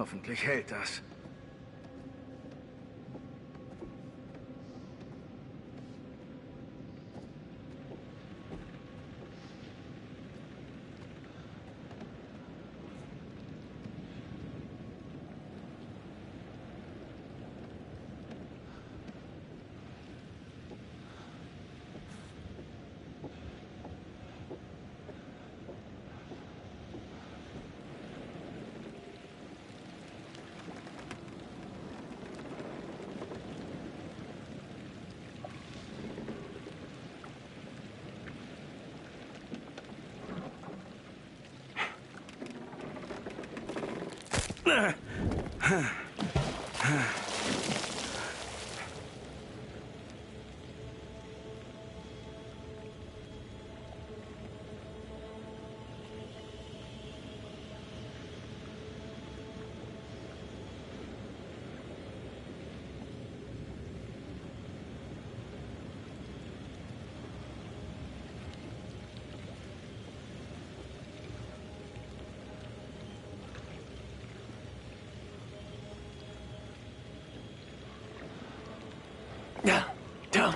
Hoffentlich hält das. Ja, Tom.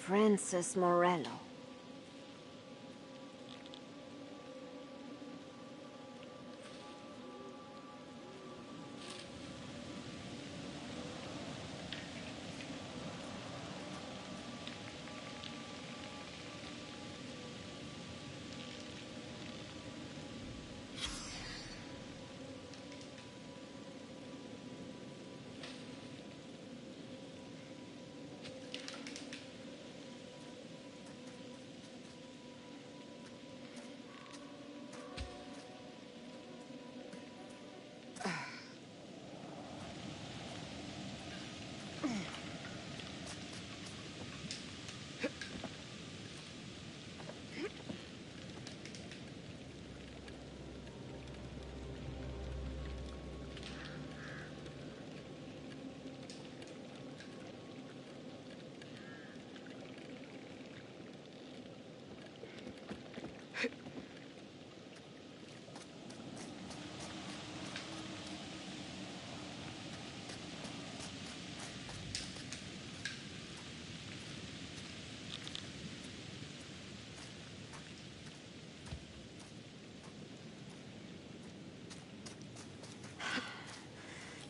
Francis Morello.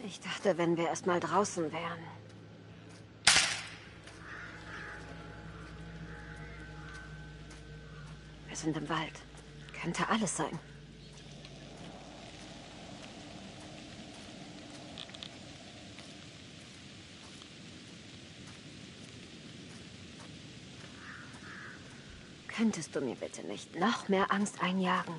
Ich dachte, wenn wir erst mal draußen wären. Wir sind im Wald. Könnte alles sein. Könntest du mir bitte nicht noch mehr Angst einjagen?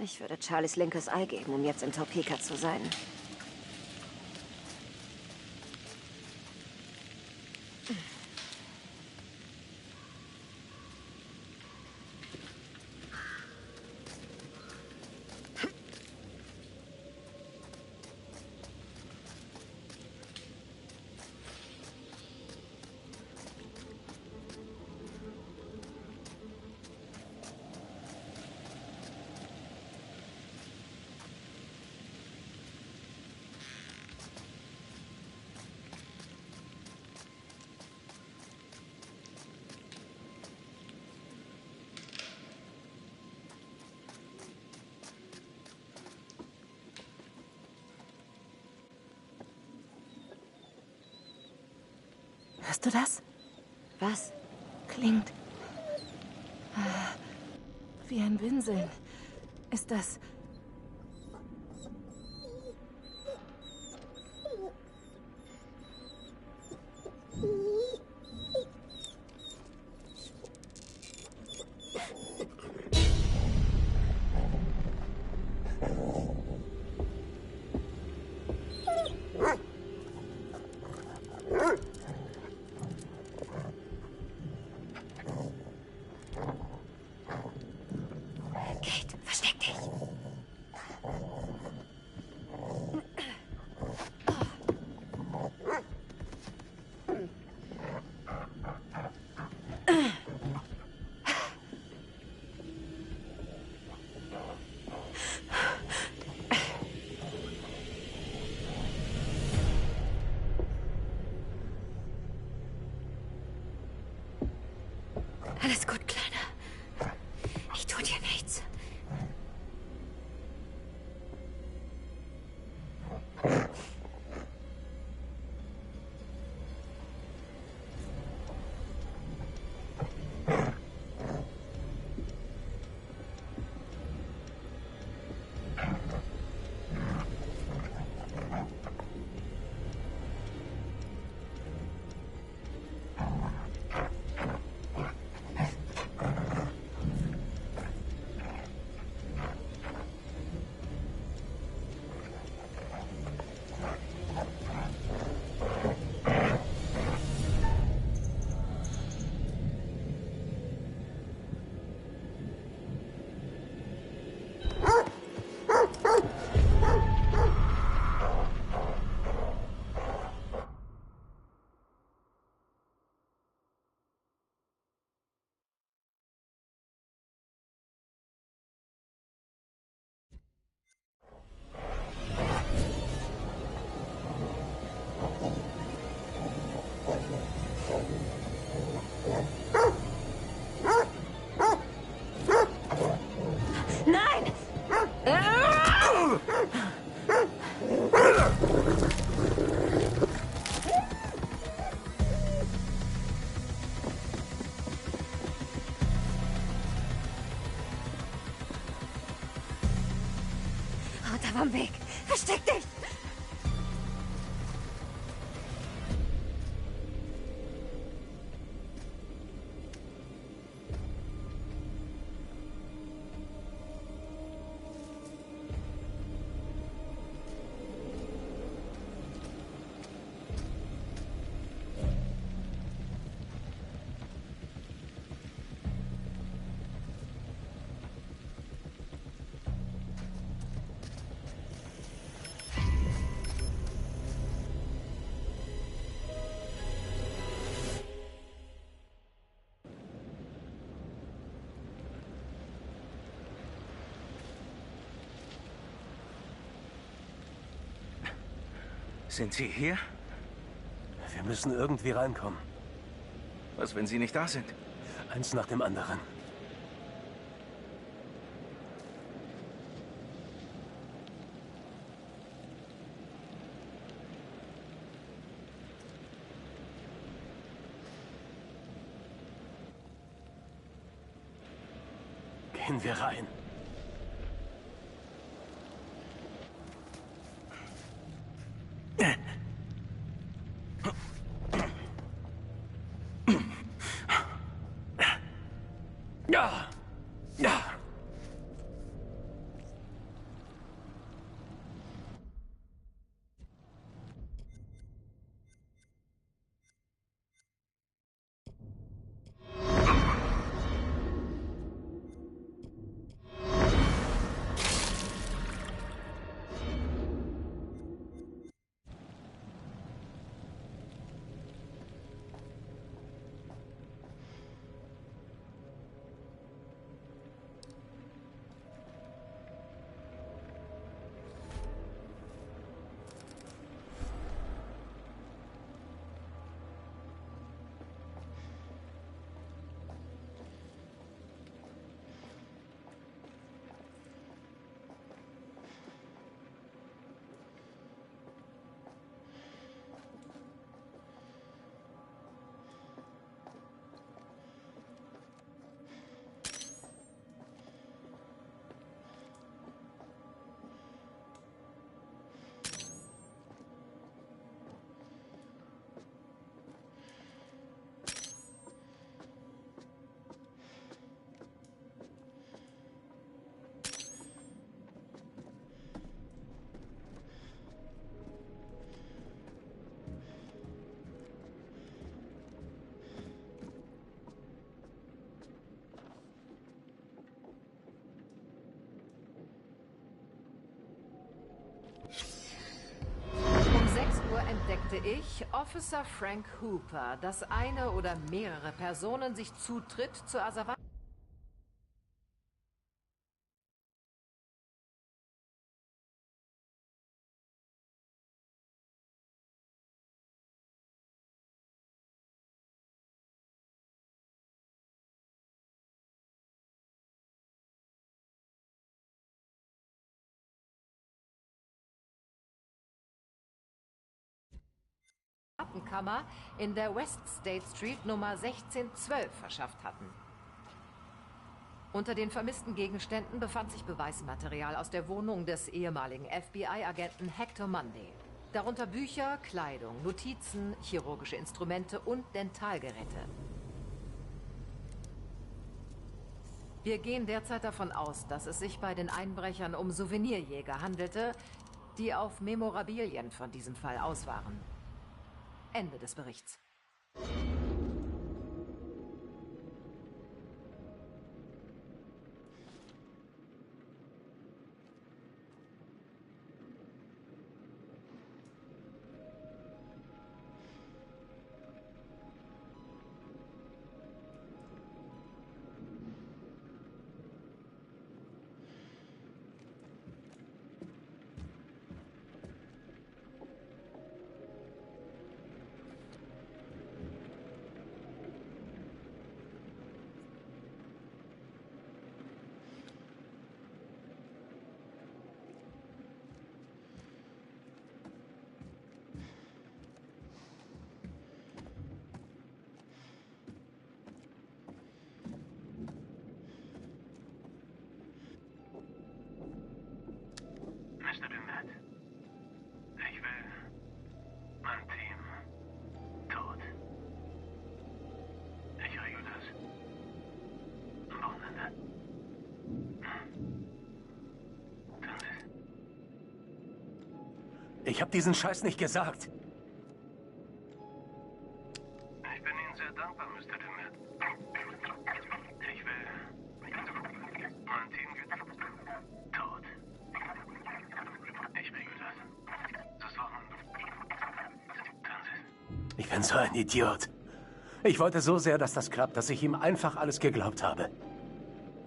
Ich würde Charlies linkes Ei geben, um jetzt in Topeka zu sein. Hörst du das? Was? Klingt wie ein Winseln. Ist das... Kate, versteck dich. Alles gut, Kleiner. Ich tu dir nichts. Nein! Runter vom Weg! Versteck dich! Sind Sie hier? Wir müssen irgendwie reinkommen. Was, wenn sie nicht da sind? Eins nach dem anderen. Gehen wir rein. Ja. Ja. Um 6 Uhr entdeckte ich, Officer Frank Hooper, dass eine oder mehrere Personen sich Zutritt zur Asservatenkammer in der West State Street Nummer 1612 verschafft hatten. Unter den vermissten Gegenständen befand sich Beweismaterial aus der Wohnung des ehemaligen FBI-Agenten Hector Monday. Darunter Bücher, Kleidung, Notizen, chirurgische Instrumente und Dentalgeräte. Wir gehen derzeit davon aus, dass es sich bei den Einbrechern um Souvenirjäger handelte, die auf Memorabilien von diesem Fall aus waren. Ende des Berichts. Mr. Dumet, ich will mein Team tot. Ich regel das. Am Wochenende. Tun Sie. Ich habe diesen Scheiß nicht gesagt. Ich bin Ihnen sehr dankbar, Mr. Dumet. Ich will mein Team tot. Ich regel das. Ich bin so ein Idiot. Ich wollte so sehr, dass das klappt, dass ich ihm einfach alles geglaubt habe.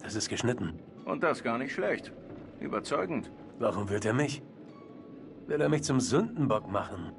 Das ist geschnitten. Und das gar nicht schlecht. Überzeugend. Warum will er mich? Will er mich zum Sündenbock machen?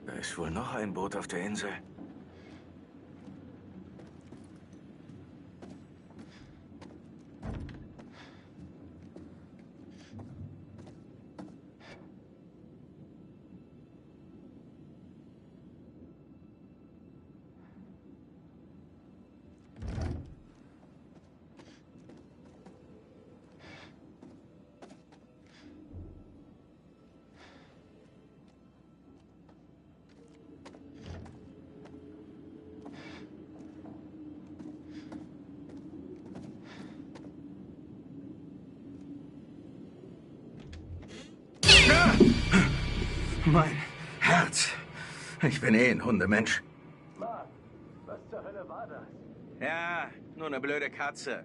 Da ist wohl noch ein Boot auf der Insel. Mein Herz. Ich bin eh ein Hundemensch. Mark, was zur Hölle war das? Ja, nur eine blöde Katze.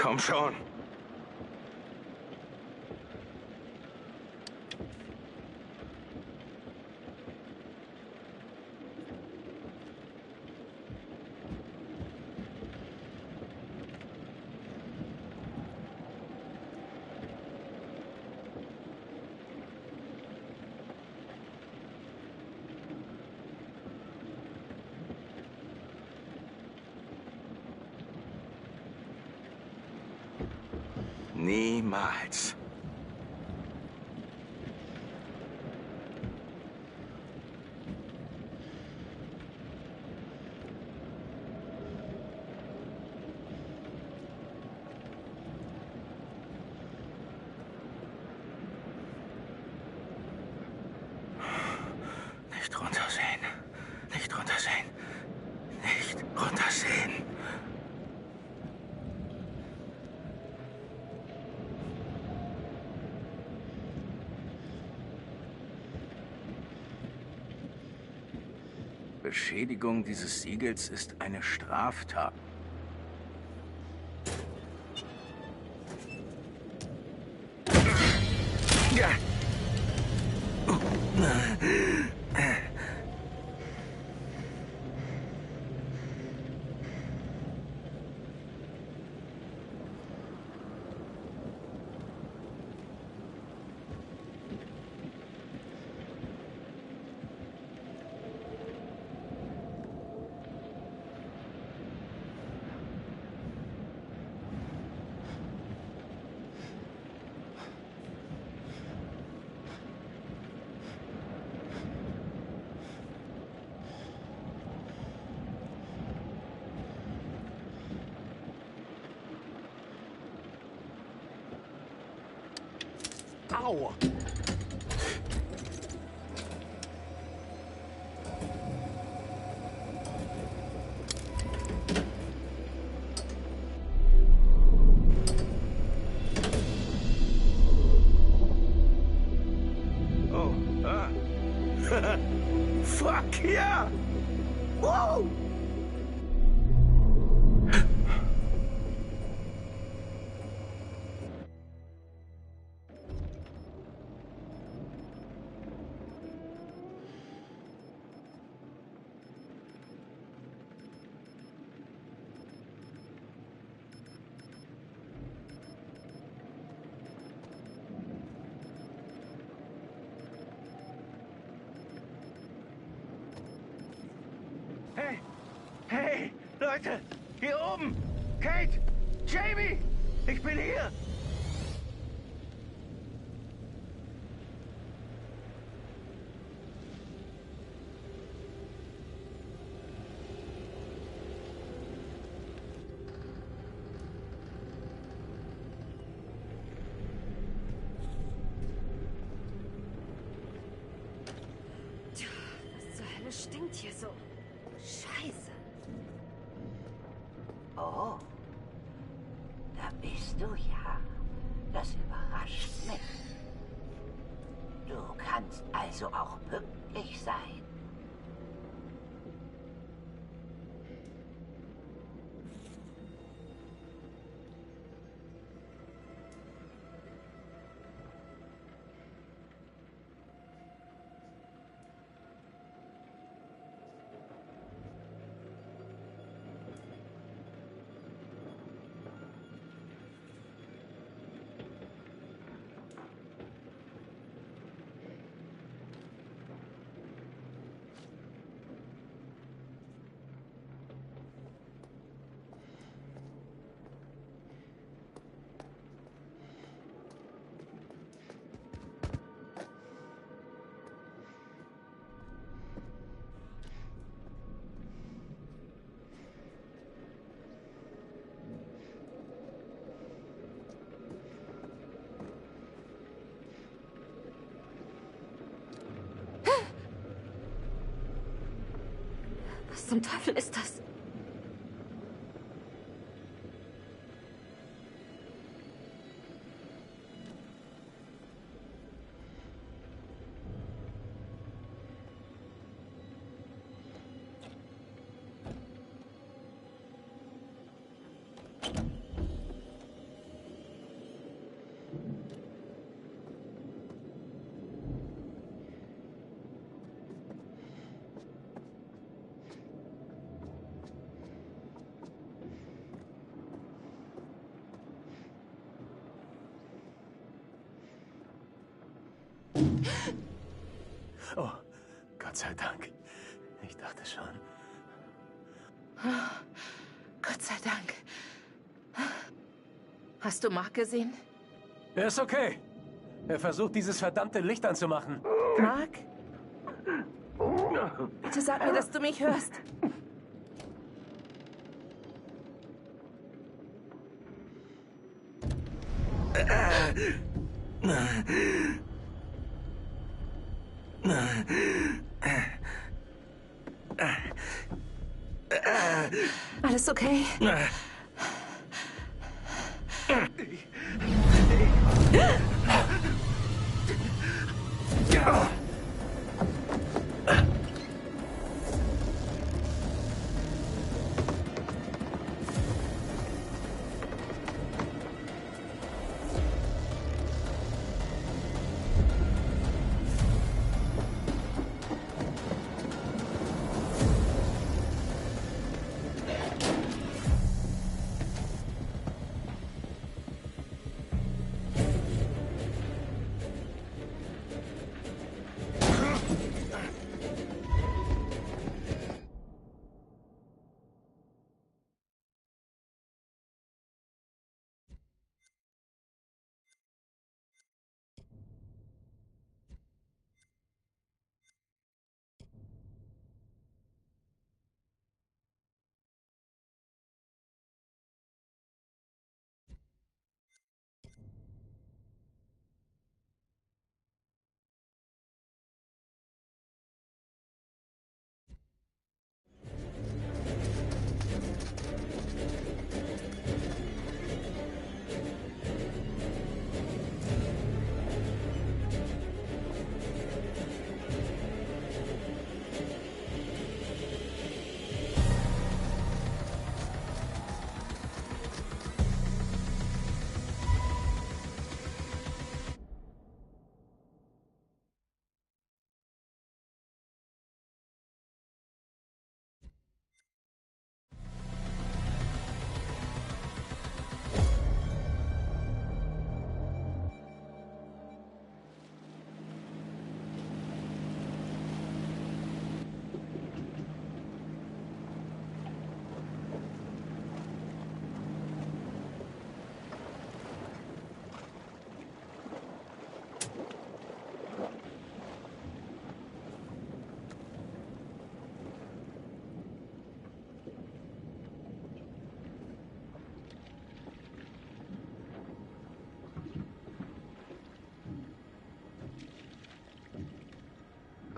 Komm schon. Niemals. Nicht runtersehen. Nicht runtersehen. Nicht runtersehen. Beschädigung dieses Siegels ist eine Straftat. Ja. Au! Oh, ah. Fuck ja! Wow! Hey! Hey! Leute! Hier oben! Kate! Jamie! Ich bin hier! Was zur Hölle stinkt hier so? Scheiße. Oh, da bist du ja. Das überrascht mich. Du kannst also auch pünktlich sein. Was zum Teufel ist das? Oh, Gott sei Dank. Ich dachte schon. Gott sei Dank. Hast du Mark gesehen? Er ist okay. Er versucht, dieses verdammte Licht anzumachen. Mark? Bitte sag mir, dass du mich hörst. Alles okay?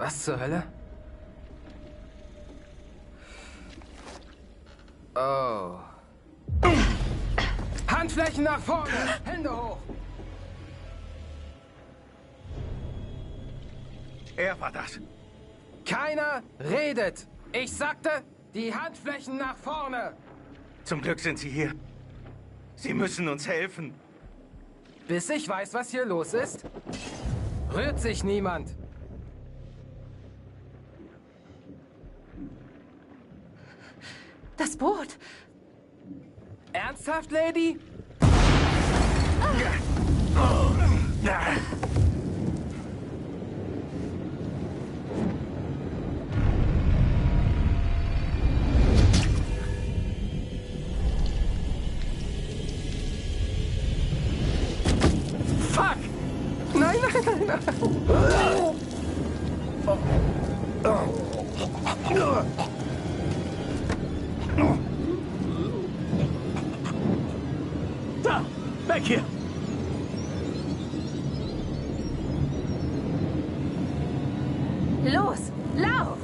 Was zur Hölle? Oh. Handflächen nach vorne! Hände hoch! Er war das. Keiner redet! Ich sagte, die Handflächen nach vorne! Zum Glück sind Sie hier. Sie müssen uns helfen. Bis ich weiß, was hier los ist, rührt sich niemand. Das Boot. Ernsthaft, Lady? Fuck! Nein, nein, nein, nein. Da! Weg hier! Los, lauf!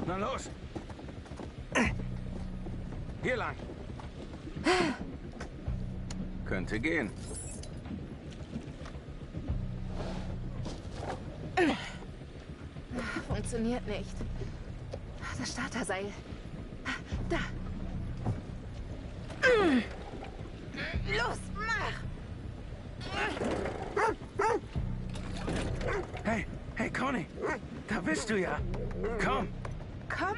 Na los. Hier lang. Könnte gehen. Funktioniert nicht. Das Starterseil. Da. Los, mach! Hey, Connie. Da bist du ja. Komm. Komm!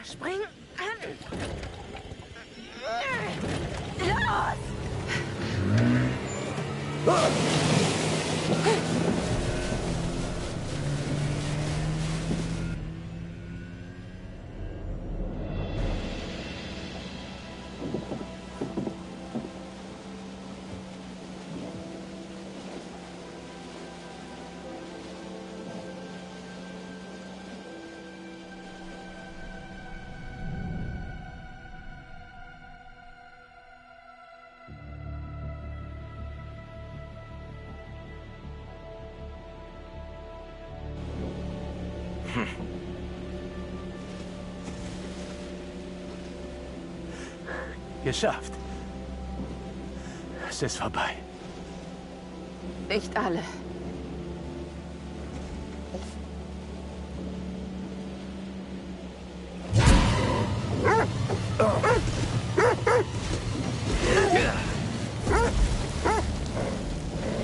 Spring an! Los! Geschafft. Es ist vorbei. Nicht alle.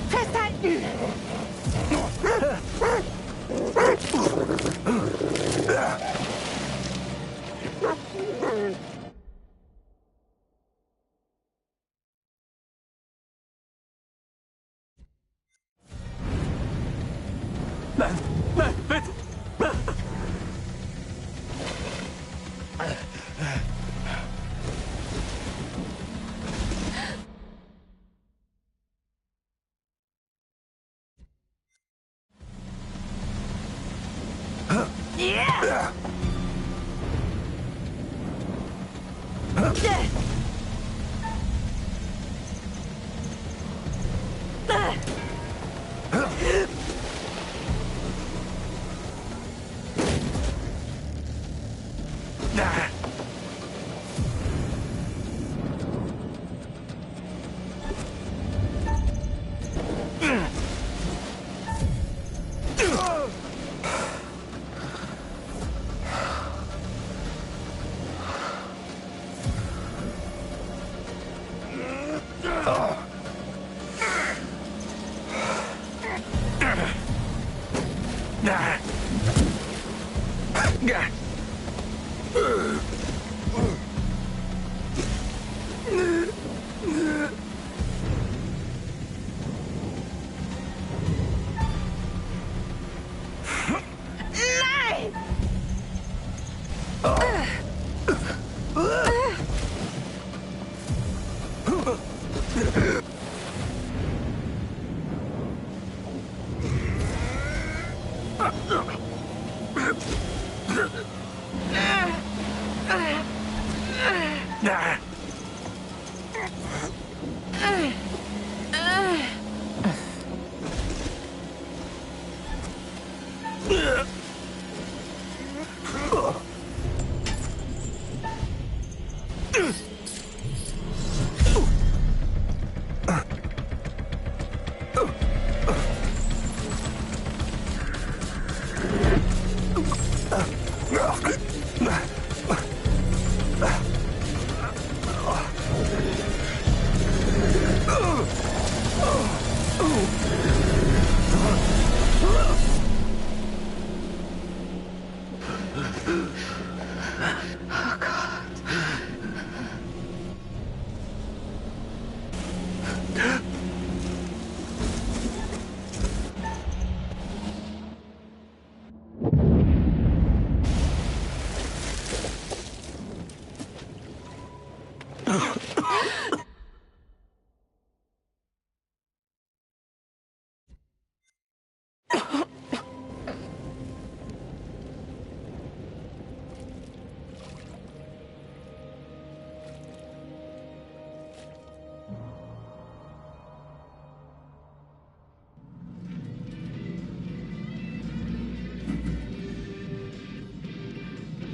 Festhalten! Nein, nein, bitte!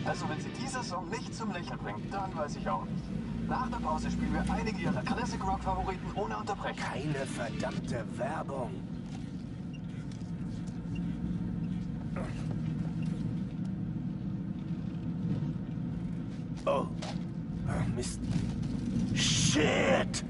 Also wenn sie dieser Song nicht zum Lächeln bringt, dann weiß ich auch nicht. Nach der Pause spielen wir einige ihrer Classic Rock Favoriten ohne Unterbrechung. Keine verdammte Werbung. Oh. Mist. Shit!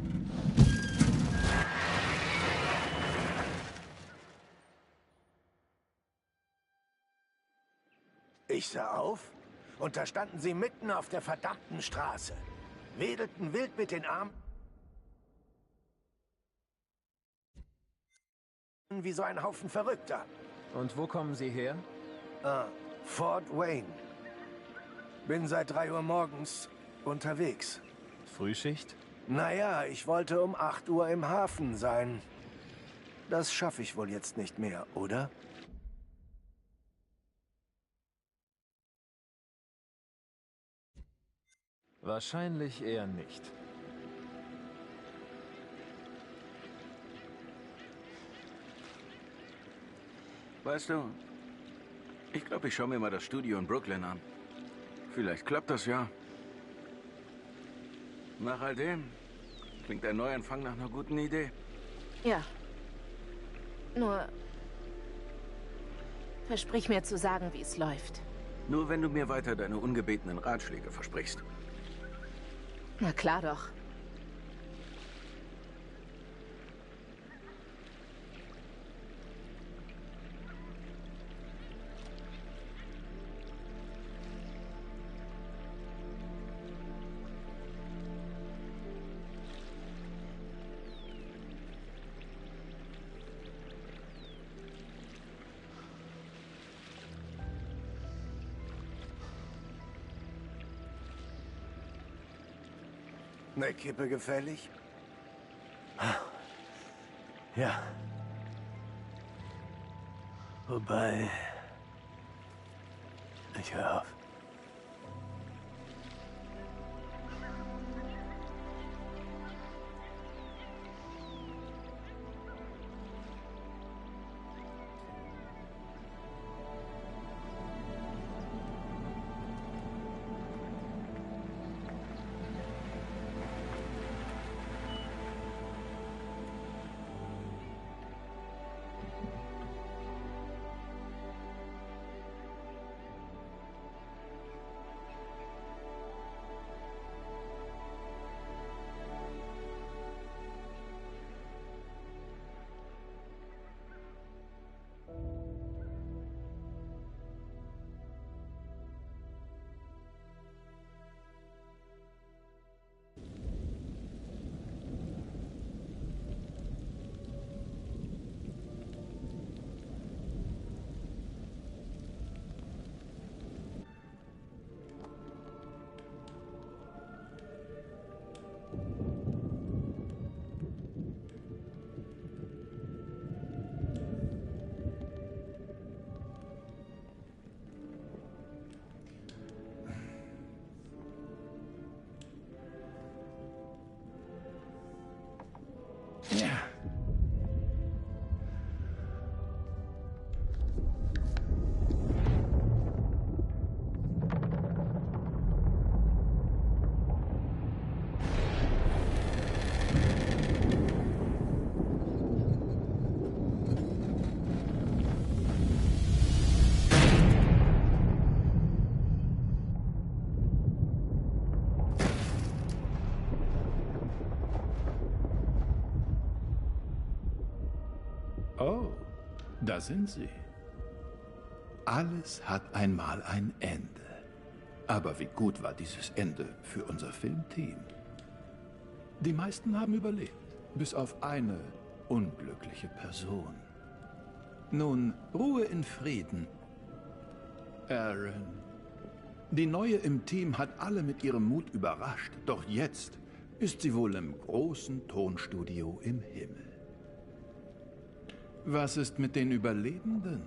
Ich sah auf und da standen sie mitten auf der verdammten Straße. Wedelten wild mit den Armen wie so ein Haufen Verrückter. Und wo kommen Sie her? Fort Wayne. Bin seit 3 Uhr morgens unterwegs. Frühschicht? Naja, ich wollte um 8 Uhr im Hafen sein. Das schaffe ich wohl jetzt nicht mehr, oder? Wahrscheinlich eher nicht. Weißt du, ich glaube, ich schaue mir mal das Studio in Brooklyn an. Vielleicht klappt das ja. Nach all dem klingt ein Neuanfang nach einer guten Idee. Ja. Nur versprich mir zu sagen, wie es läuft. Nur wenn du mir weiter deine ungebetenen Ratschläge versprichst. Na klar doch. Eine Kippe gefällig? Ja. Wobei... Ich höre auf. Oh, da sind Sie. Alles hat einmal ein Ende. Aber wie gut war dieses Ende für unser Filmteam? Die meisten haben überlebt, bis auf eine unglückliche Person. Nun, Ruhe in Frieden. Aaron. Die Neue im Team hat alle mit ihrem Mut überrascht, doch jetzt ist sie wohl im großen Tonstudio im Himmel. Was ist mit den Überlebenden?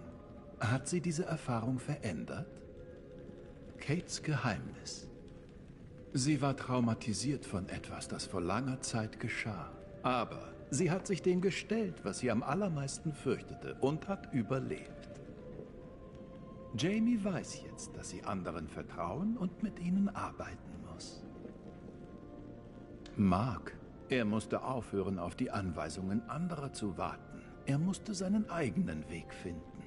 Hat sie diese Erfahrung verändert? Kates Geheimnis. Sie war traumatisiert von etwas, das vor langer Zeit geschah. Aber sie hat sich dem gestellt, was sie am allermeisten fürchtete, und hat überlebt. Jamie weiß jetzt, dass sie anderen vertrauen und mit ihnen arbeiten muss. Mark, er musste aufhören, auf die Anweisungen anderer zu warten. Er musste seinen eigenen Weg finden.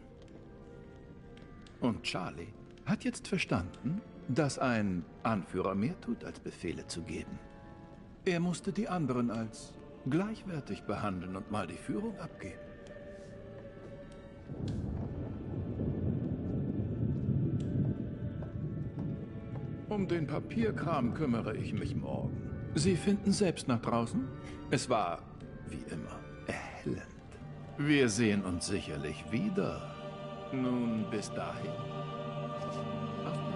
Und Charlie hat jetzt verstanden, dass ein Anführer mehr tut, als Befehle zu geben. Er musste die anderen als gleichwertig behandeln und mal die Führung abgeben. Um den Papierkram kümmere ich mich morgen. Sie finden selbst nach draußen? Es war, wie immer, erhellend. Wir sehen uns sicherlich wieder. Nun, bis dahin. Auf bald.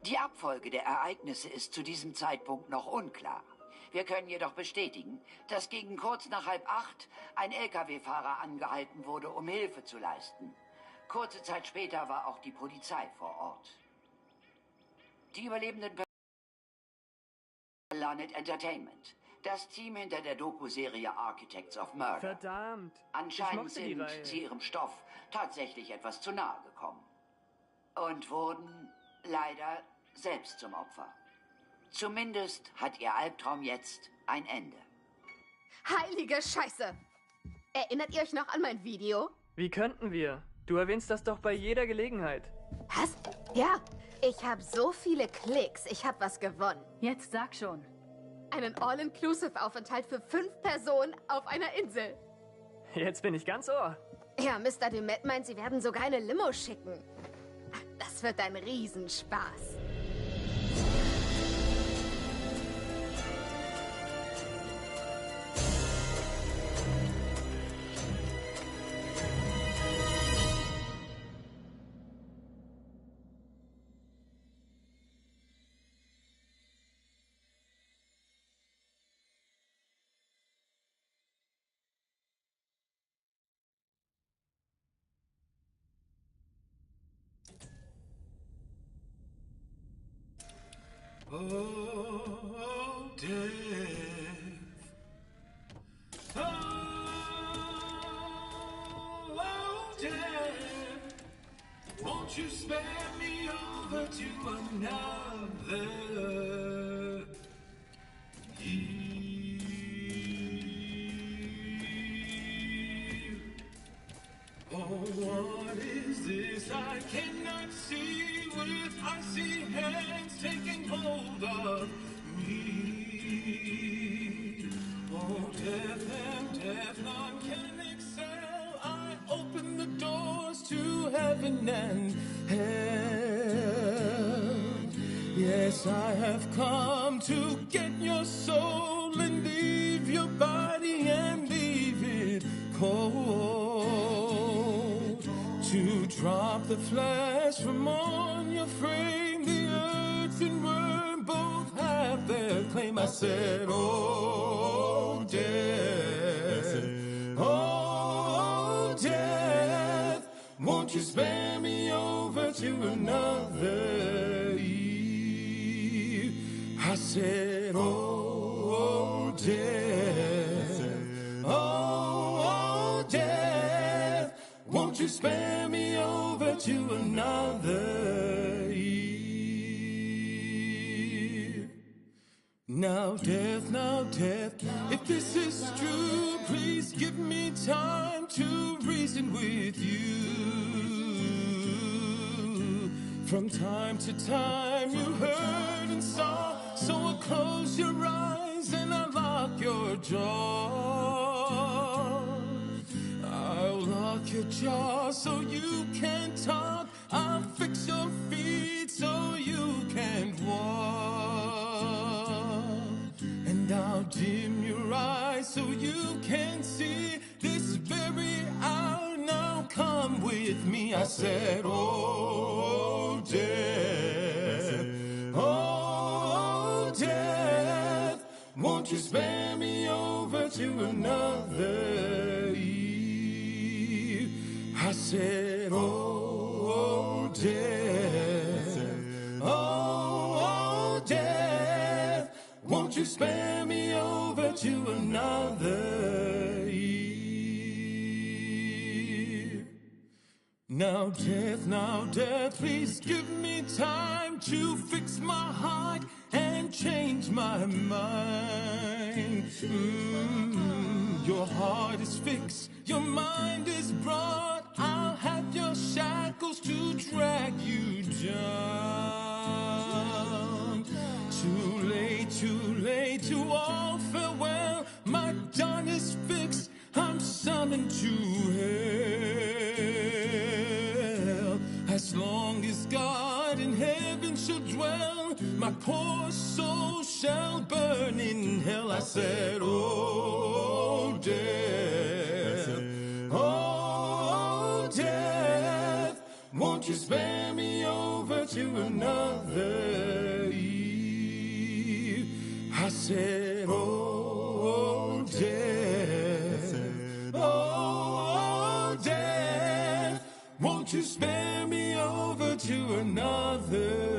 Die Abfolge der Ereignisse ist zu diesem Zeitpunkt noch unklar. Wir können jedoch bestätigen, dass gegen kurz nach 7:30 ein Lkw-Fahrer angehalten wurde, um Hilfe zu leisten. Kurze Zeit später war auch die Polizei vor Ort. Die überlebenden Planet Entertainment, das Team hinter der Doku-Serie Architects of Murder. Verdammt! Anscheinend sind sie ihrem Stoff tatsächlich etwas zu nahe gekommen. Und wurden leider selbst zum Opfer. Zumindest hat ihr Albtraum jetzt ein Ende. Heilige Scheiße! Erinnert ihr euch noch an mein Video? Wie könnten wir? Du erwähnst das doch bei jeder Gelegenheit. Was? Ja, ich habe so viele Klicks. Ich habe was gewonnen. Jetzt sag schon. Einen All-Inclusive-Aufenthalt für 5 Personen auf einer Insel. Jetzt bin ich ganz Ohr. Ja, Mr. Dumet meint, sie werden sogar eine Limo schicken. Das wird ein Riesenspaß. Oh, death. Oh, death. Won't you spare me over to another? Oh, what is this I cannot see with icy hands taking hold of me? Oh, death and death none can excel. I open the doors to heaven and hell. Yes, Yes, I have come to get your soul and leave your body and leave it cold. To drop the flesh from on your frame, the earth and worm both have their claim. I said, oh, death, oh, death, won't you spare me over to another eve? I said, oh, death, oh, death, won't you spare me over to another eve? Now, death, if this is true, please give me time to reason with you. From time to time you heard and saw, so close your eyes and unlock your jaw. I'll lock your jaw so you can talk. I'll fix your feet so you can walk. And I'll dim your eyes so you can see this very hour. Now come with me. I said, oh, death, oh, death, won't you spare me over to another eve? I said, oh, death, oh, death, won't you spare me over to another eve? Now, death, please give me time to fix my heart and change my mind. Your heart is fixed, your mind is broad. I'll have your shackles to drag you down. Too late, to all farewell. My dawn is fixed, I'm summoned to hell. As long as God in heaven shall dwell, my poor soul shall burn in hell. I said, oh, death, oh, death, won't you spare me over to another eve? I said, oh, death, oh, death, won't you spare me over to another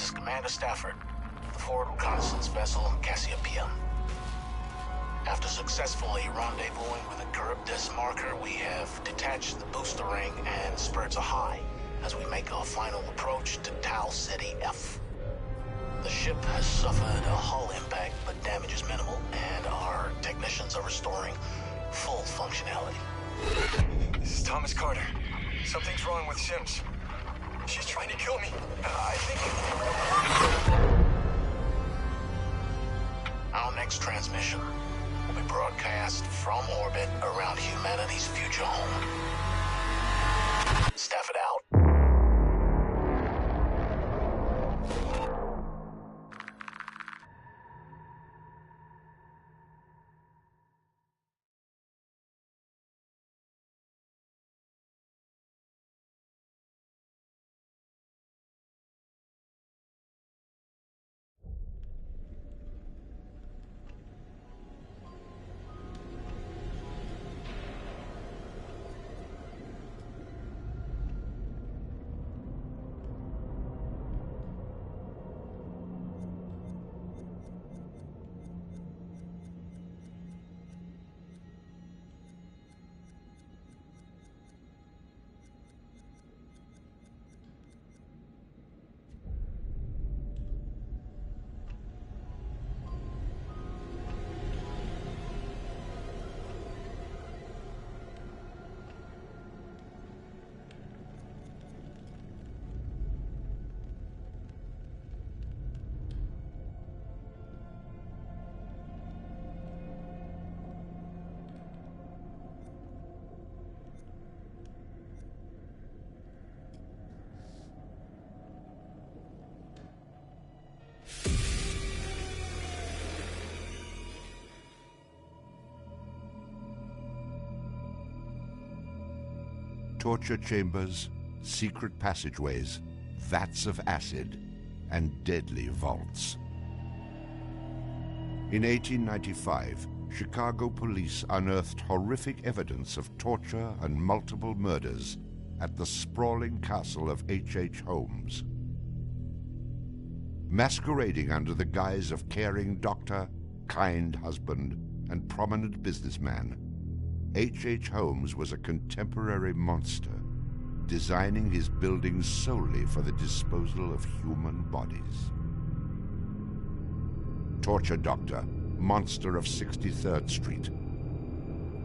This is Commander Stafford, the forward reconnaissance vessel Cassiopeia. After successfully rendezvousing with a Charybdis marker, we have detached the booster ring and spurts are high as we make our final approach to Tau Ceti F. The ship has suffered a hull impact, but damage is minimal, and our technicians are restoring full functionality. This is Thomas Carter. Something's wrong with Sims. She's trying to kill me. I think... Our next transmission will be broadcast from orbit around humanity's future home. Stafford out. Torture chambers, secret passageways, vats of acid, and deadly vaults. In 1895, Chicago police unearthed horrific evidence of torture and multiple murders at the sprawling castle of H.H. Holmes. Masquerading under the guise of caring doctor, kind husband, and prominent businessman, H.H. Holmes was a contemporary monster, designing his buildings solely for the disposal of human bodies. Torture Doctor, Monster of 63rd Street.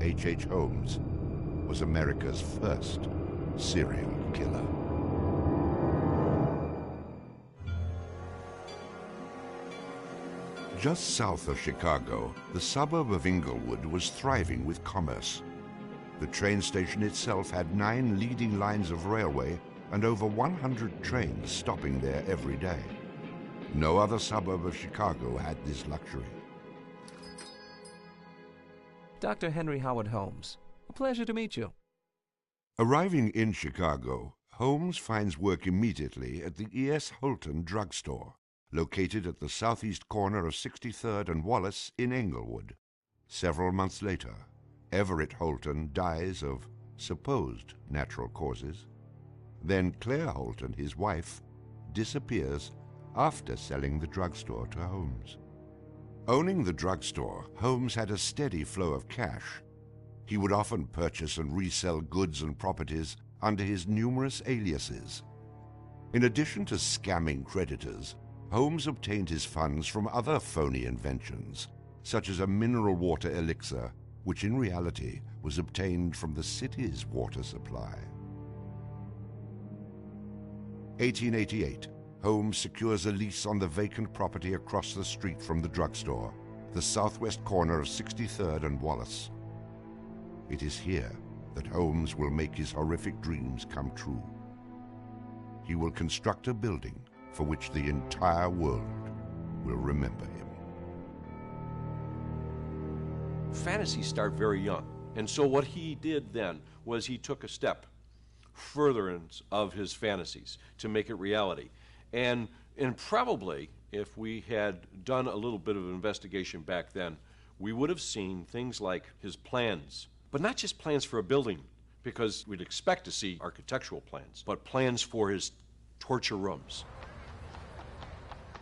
H.H. Holmes was America's first serial killer. Just south of Chicago, the suburb of Englewood was thriving with commerce. The train station itself had 9 leading lines of railway and over 100 trains stopping there every day. No other suburb of Chicago had this luxury. Dr. Henry Howard Holmes, a pleasure to meet you. Arriving in Chicago, Holmes finds work immediately at the E.S. Holton drugstore, located at the southeast corner of 63rd and Wallace in Englewood. Several months later, Everett Holton dies of supposed natural causes. Then Claire Holton, his wife, disappears after selling the drugstore to Holmes. Owning the drugstore, Holmes had a steady flow of cash. He would often purchase and resell goods and properties under his numerous aliases. In addition to scamming creditors, Holmes obtained his funds from other phony inventions, such as a mineral water elixir, which in reality was obtained from the city's water supply. 1888, Holmes secures a lease on the vacant property across the street from the drugstore, the southwest corner of 63rd and Wallace. It is here that Holmes will make his horrific dreams come true. He will construct a building for which the entire world will remember him. Fantasies start very young, and so what he did then was he took a step furtherance of his fantasies to make it reality. And probably, if we had done a little bit of investigation back then, we would have seen things like his plans, but not just plans for a building, because we'd expect to see architectural plans, but plans for his torture rooms.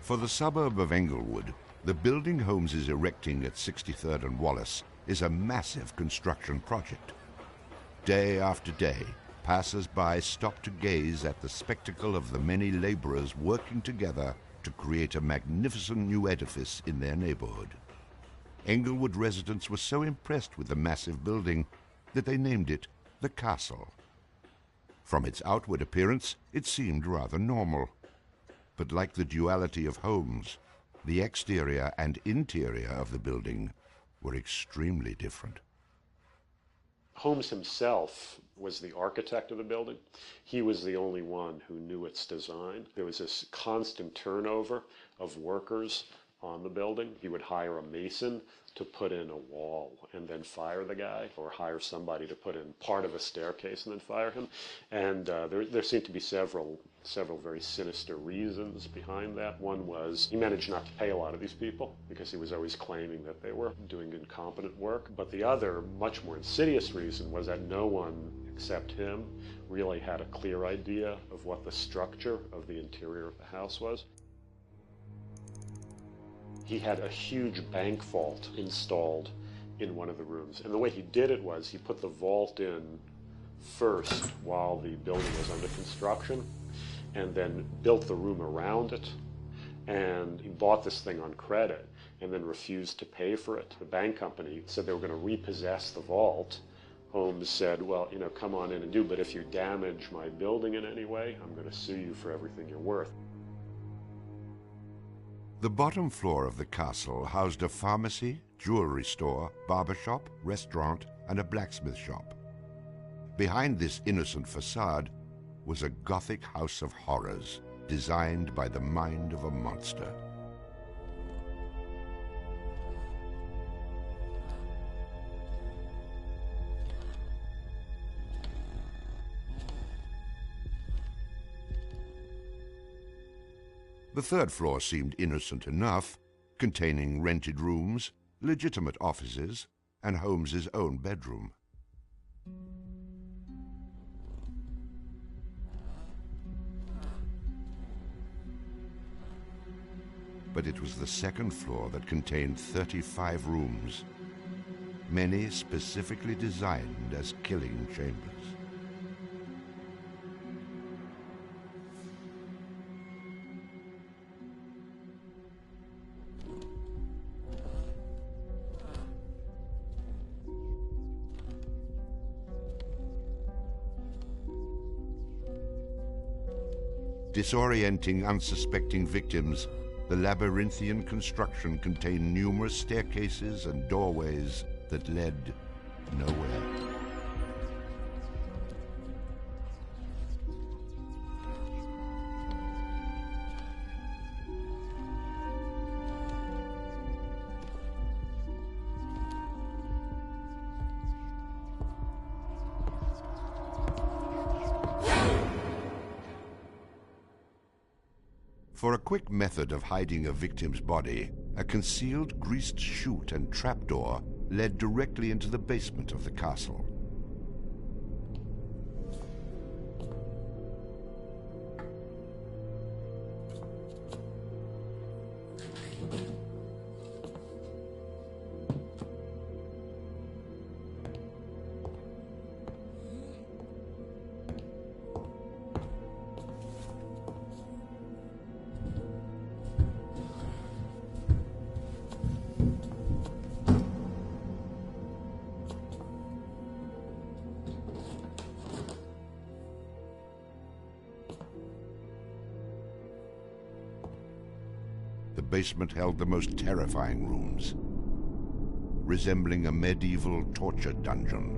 For the suburb of Englewood, the building Holmes is erecting at 63rd and Wallace is a massive construction project. Day after day, passers-by stop to gaze at the spectacle of the many laborers working together to create a magnificent new edifice in their neighborhood. Englewood residents were so impressed with the massive building that they named it the Castle. From its outward appearance, it seemed rather normal. But like the duality of homes, the exterior and interior of the building were extremely different. Holmes himself was the architect of the building. He was the only one who knew its design. There was this constant turnover of workers on the building. He would hire a mason to put in a wall and then fire the guy, or hire somebody to put in part of a staircase and then fire him. And there seemed to be several very sinister reasons behind that. One was he managed not to pay a lot of these people because he was always claiming that they were doing incompetent work. But the other, much more insidious reason was that no one except him really had a clear idea of what the structure of the interior of the house was. He had a huge bank vault installed in one of the rooms. And the way he did it was he put the vault in first while the building was under construction, and then built the room around it. And he bought this thing on credit and then refused to pay for it. The bank company said they were going to repossess the vault. Holmes said, well, you know, come on in and do, but if you damage my building in any way, I'm going to sue you for everything you're worth. The bottom floor of the castle housed a pharmacy, jewelry store, barber shop, restaurant, and a blacksmith shop. Behind this innocent facade was a Gothic house of horrors designed by the mind of a monster. The third floor seemed innocent enough, containing rented rooms, legitimate offices, and Holmes's own bedroom. But it was the second floor that contained 35 rooms, many specifically designed as killing chambers. Disorienting unsuspecting victims, the labyrinthian construction contained numerous staircases and doorways that led nowhere. For a quick method of hiding a victim's body, a concealed greased chute and trapdoor led directly into the basement of the castle. The basement held the most terrifying rooms, resembling a medieval torture dungeon.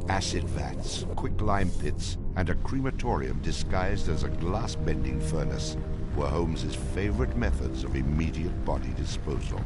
Acid vats, quicklime pits, and a crematorium disguised as a glass-bending furnace were Holmes's favorite methods of immediate body disposal.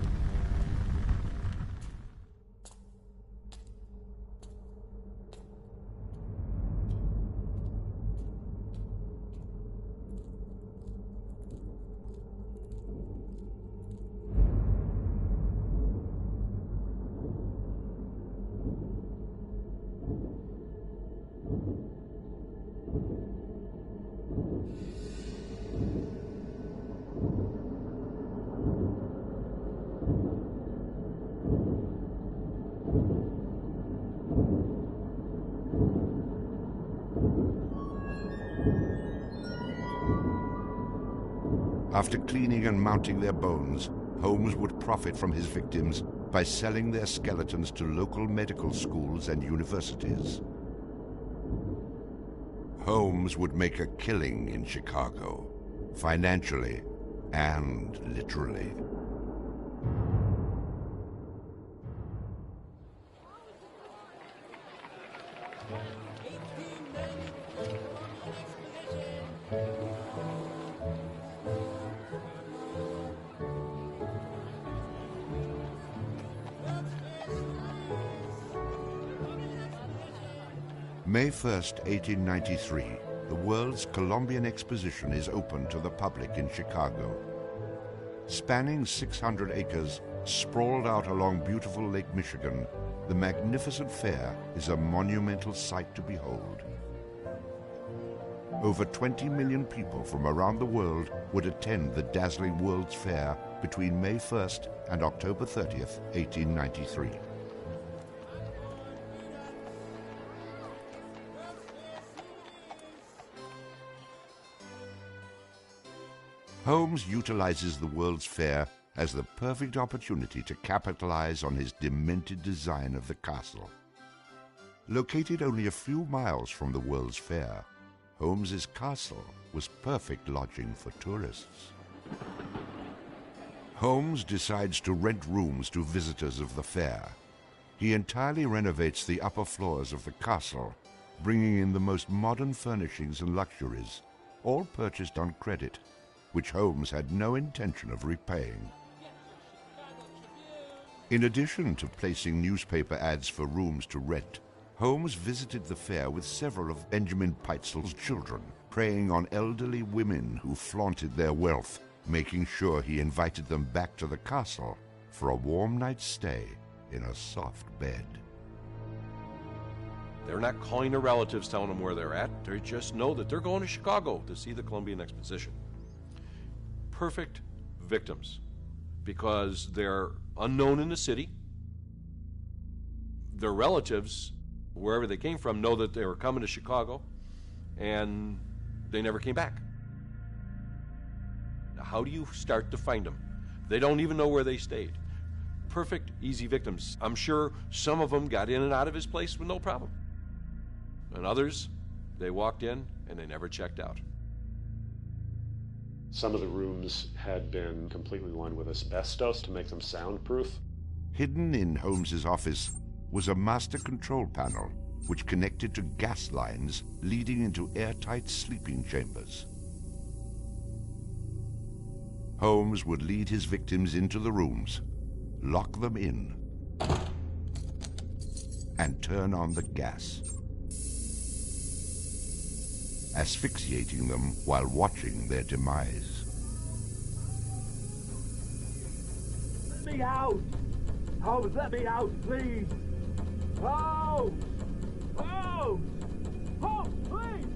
After cleaning and mounting their bones, Holmes would profit from his victims by selling their skeletons to local medical schools and universities. Holmes would make a killing in Chicago, financially and literally. May 1st, 1893, the World's Columbian Exposition is open to the public in Chicago. Spanning 600 acres, sprawled out along beautiful Lake Michigan, the magnificent fair is a monumental sight to behold. Over 20 million people from around the world would attend the dazzling World's Fair between May 1st and October 30th, 1893. Holmes utilizes the World's Fair as the perfect opportunity to capitalize on his demented design of the castle. Located only a few miles from the World's Fair, Holmes's castle was perfect lodging for tourists. Holmes decides to rent rooms to visitors of the fair. He entirely renovates the upper floors of the castle, bringing in the most modern furnishings and luxuries, all purchased on credit, which Holmes had no intention of repaying. In addition to placing newspaper ads for rooms to rent, Holmes visited the fair with several of Benjamin Pitezel's children, preying on elderly women who flaunted their wealth, making sure he invited them back to the castle for a warm night's stay in a soft bed. They're not calling their relatives, telling them where they're at. They just know that they're going to Chicago to see the Columbian Exposition. Perfect victims, because they're unknown in the city. Their relatives, wherever they came from, know that they were coming to Chicago, and they never came back. Now, how do you start to find them? They don't even know where they stayed. Perfect, easy victims. I'm sure some of them got in and out of his place with no problem. And others, they walked in and they never checked out. Some of the rooms had been completely lined with asbestos to make them soundproof. Hidden in Holmes's office was a master control panel which connected to gas lines leading into airtight sleeping chambers. Holmes would lead his victims into the rooms, lock them in, and turn on the gas, asphyxiating them while watching their demise. Let me out! Holmes, let me out, please! Holmes! Holmes! Holmes, please!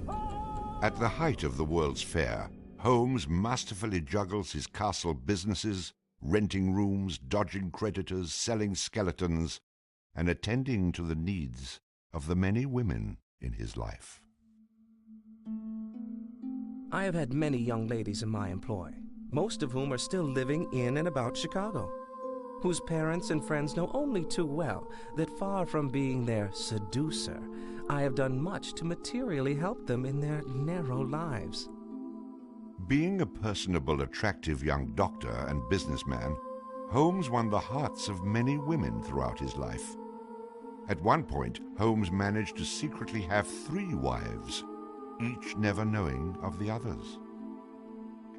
Holmes! At the height of the World's Fair, Holmes masterfully juggles his castle businesses, renting rooms, dodging creditors, selling skeletons, and attending to the needs of the many women in his life. I have had many young ladies in my employ, most of whom are still living in and about Chicago, whose parents and friends know only too well that far from being their seducer, I have done much to materially help them in their narrow lives. Being a personable, attractive young doctor and businessman, Holmes won the hearts of many women throughout his life. At one point, Holmes managed to secretly have 3 wives, each never knowing of the others.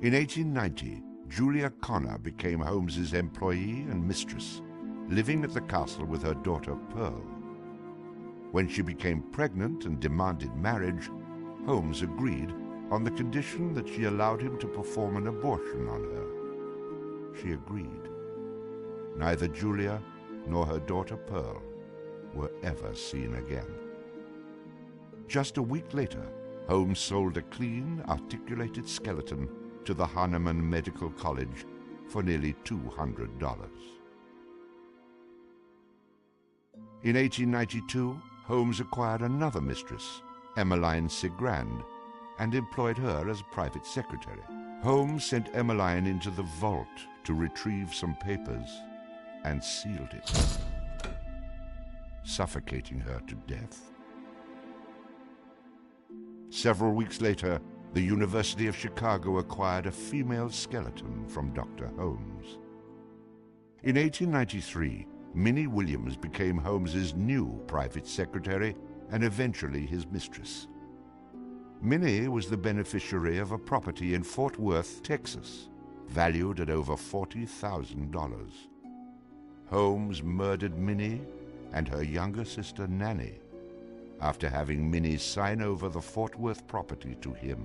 In 1890, Julia Connor became Holmes's employee and mistress, living at the castle with her daughter Pearl. When she became pregnant and demanded marriage, Holmes agreed on the condition that she allowed him to perform an abortion on her. She agreed. Neither Julia nor her daughter Pearl were ever seen again. Just a week later, Holmes sold a clean, articulated skeleton to the Hahnemann Medical College for nearly $200. In 1892, Holmes acquired another mistress, Emmeline Cigrand, and employed her as private secretary. Holmes sent Emmeline into the vault to retrieve some papers and sealed it, suffocating her to death. Several weeks later, the University of Chicago acquired a female skeleton from Dr. Holmes. In 1893, Minnie Williams became Holmes's new private secretary and eventually his mistress. Minnie was the beneficiary of a property in Fort Worth, Texas, valued at over $40,000. Holmes murdered Minnie and her younger sister Nanny after having Minnie sign over the Fort Worth property to him.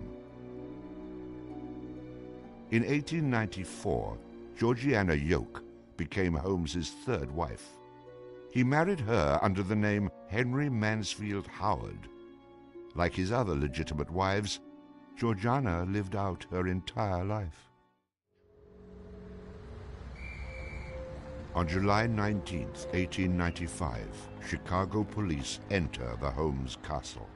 In 1894, Georgiana Yoke became Holmes's third wife. He married her under the name Henry Mansfield Howard. Like his other legitimate wives, Georgiana lived out her entire life. On July 19, 1895, Chicago police enter the Holmes castle.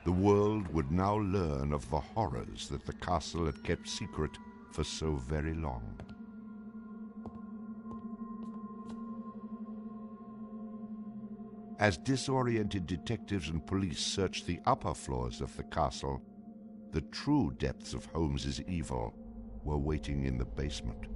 The world would now learn of the horrors that the castle had kept secret for so very long. As disoriented detectives and police searched the upper floors of the castle, the true depths of Holmes's evil were waiting in the basement.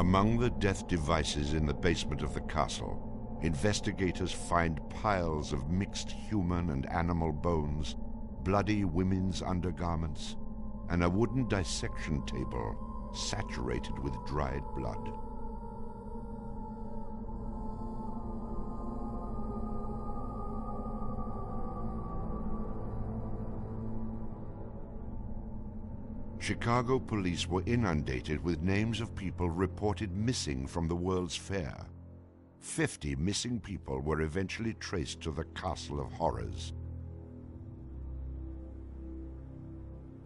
Among the death devices in the basement of the castle, investigators find piles of mixed human and animal bones, bloody women's undergarments, and a wooden dissection table saturated with dried blood. Chicago police were inundated with names of people reported missing from the World's Fair. 50 missing people were eventually traced to the Castle of Horrors.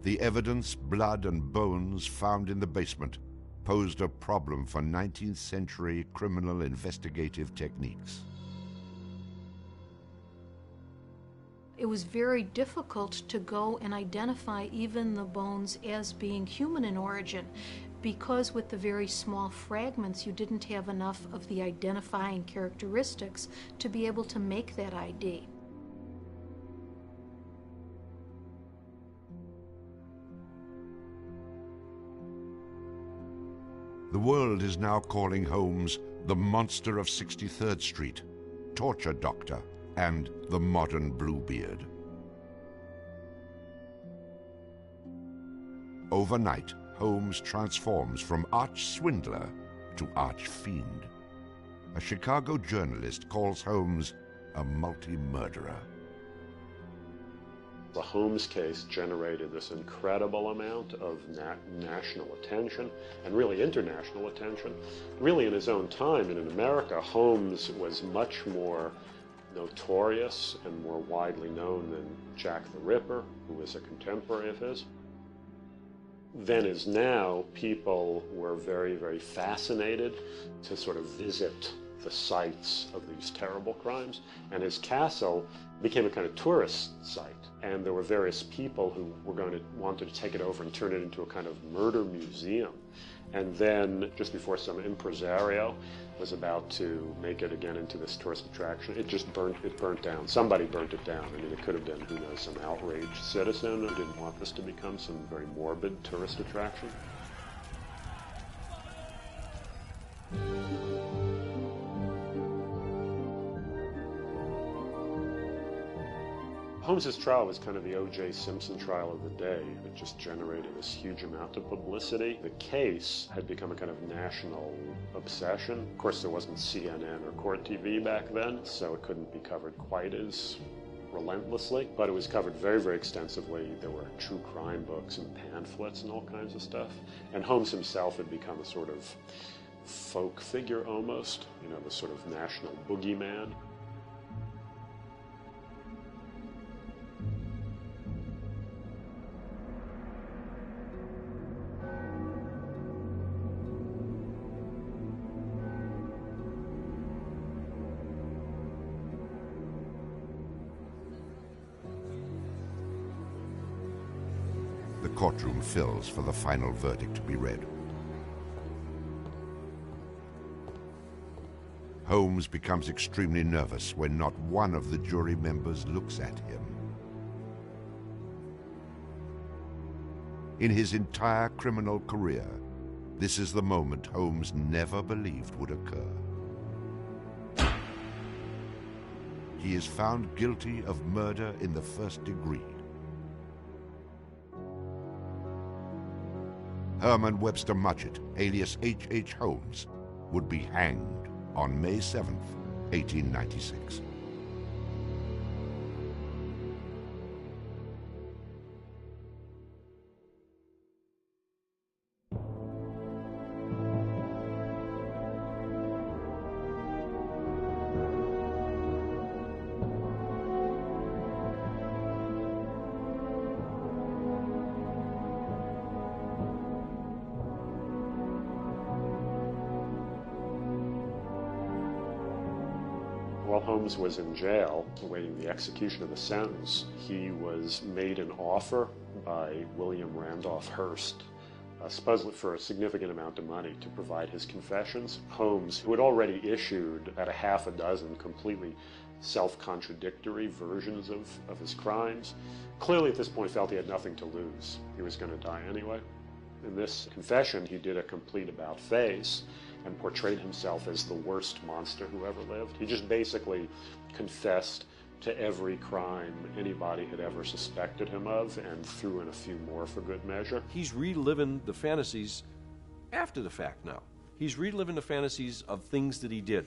The evidence, blood and bones found in the basement posed a problem for 19th century criminal investigative techniques. It was very difficult to go and identify even the bones as being human in origin, because with the very small fragments you didn't have enough of the identifying characteristics to be able to make that ID. The world is now calling Holmes the Monster of 63rd Street, Torture Doctor, and the Modern Bluebeard. Overnight, Holmes transforms from arch-swindler to arch-fiend. A Chicago journalist calls Holmes a multi-murderer. The Holmes case generated this incredible amount of national attention and really international attention. Really in his own time and in America, Holmes was much more notorious and more widely known than Jack the Ripper, who was a contemporary of his. Then as now, people were very, very fascinated to sort of visit the sites of these terrible crimes. And his castle became a kind of tourist site. And there were various people who were wanted to take it over and turn it into a kind of murder museum. And then, just before some impresario was about to make it again into this tourist attraction, it burnt down. Somebody burnt it down. I mean, it could have been, who knows, some outraged citizen who didn't want this to become some very morbid tourist attraction. Holmes's trial was kind of the O.J. Simpson trial of the day. It just generated this huge amount of publicity. The case had become a kind of national obsession. Of course, there wasn't CNN or Court TV back then, so it couldn't be covered quite as relentlessly, but it was covered very, very extensively. There were true crime books and pamphlets and all kinds of stuff. And Holmes himself had become a sort of folk figure almost, you know, the sort of national boogeyman. The courtroom fills for the final verdict to be read. Holmes becomes extremely nervous when not one of the jury members looks at him. In his entire criminal career, this is the moment Holmes never believed would occur. He is found guilty of murder in the first degree. Herman Webster Mudgett, alias H.H. Holmes, would be hanged on May 7th, 1896. While Holmes was in jail, awaiting the execution of the sentence, he was made an offer by William Randolph Hearst, supposedly for a significant amount of money, to provide his confessions. Holmes, who had already issued at a half a dozen completely self-contradictory versions of his crimes, clearly at this point felt he had nothing to lose. He was going to die anyway. In this confession, he did a complete about-face and portrayed himself as the worst monster who ever lived. He just basically confessed to every crime anybody had ever suspected him of and threw in a few more for good measure. He's reliving the fantasies after the fact now. He's reliving the fantasies of things that he did.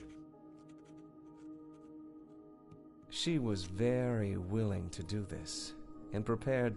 She was very willing to do this and prepared to